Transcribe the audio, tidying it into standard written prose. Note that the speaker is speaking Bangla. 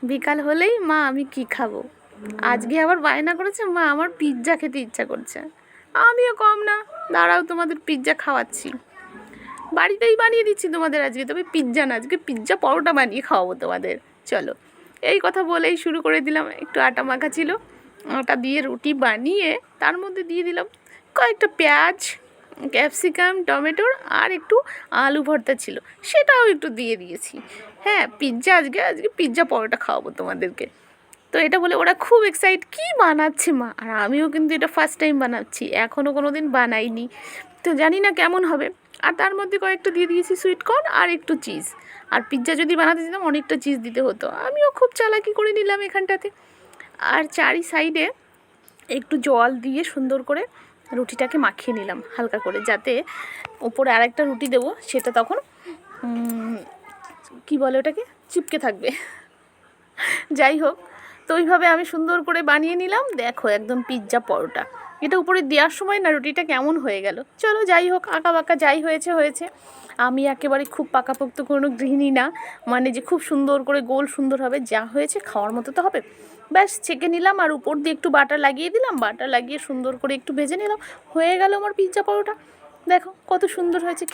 বিকাল হলেই মা আমি কি খাবো, আজকে আবার বায়না করেছে মা আমার পিৎজা খেতে ইচ্ছা করছে। আমিও কম না, দাঁড়াও তোমাদের পিৎজা খাওয়াচ্ছি, বাড়িতেই বানিয়ে দিচ্ছি তোমাদের আজকে, তবে পিৎজা না, আজকে পিৎজা পরোটা বানিয়ে খাওয়াবো তোমাদের। চলো, এই কথা বলেই শুরু করে দিলাম। একটু আটা মাখা ছিল, আটা দিয়ে রুটি বানিয়ে তার মধ্যে দিয়ে দিলাম কয়েকটা পেঁয়াজ, ক্যাপসিকাম, টমেটোর, আর একটু আলু ভর্তা ছিল, সেটাও একটু দিয়ে দিয়েছি। হ্যাঁ, পিৎজা আজকে পিৎজা পরোটা খাওয়াবো তোমাদেরকে। তো এটা বলে ওরা খুব এক্সাইট, কী বানাচ্ছে মা, আর আমিও কিন্তু এটা ফার্স্ট টাইম বানাচ্ছি, এখনও কোনো দিন বানাইনি, তো জানি না কেমন হবে। আর তার মধ্যে কয়েকটা দিয়ে দিয়েছি সুইটকর্ন আর একটু চিজ। আর পিৎজা যদি বানাতে দিতাম অনেকটা চিজ দিতে হতো, আমিও খুব চালাকি করে নিলাম এখানটাতে। আর চারি সাইডে একটু জল দিয়ে সুন্দর করে রুটিটাকে মাখিয়ে নিলাম হালকা করে, যাতে উপরে আরেকটা রুটি দেবো সেটা তখন কি বলে ওটাকে, চিপকে থাকবে। যাই হোক, তো ওইভাবে আমি সুন্দর করে বানিয়ে নিলাম। দেখো একদম পিৎজা পরোটা, এটা উপরে দেওয়ার সময় না রুটিটা কেমন হয়ে গেল। চলো যাই হোক, আঁকা বাঁকা যাই হয়েছে হয়েছে। আমি একেবারে খুব পাকাপোক্ত কোনো গৃহিণী না, মানে যে খুব সুন্দর করে গোল সুন্দর হবে, যা হয়েছে খাওয়ার মতো তো হবে। ব্যাস ছেঁকে নিলাম আর উপর দিয়ে একটু বাটার লাগিয়ে দিলাম, বাটার লাগিয়ে সুন্দর করে একটু ভেজে নিলাম, হয়ে গেল আমার পিৎজা পরোটা। দেখো কত সুন্দর হয়েছে।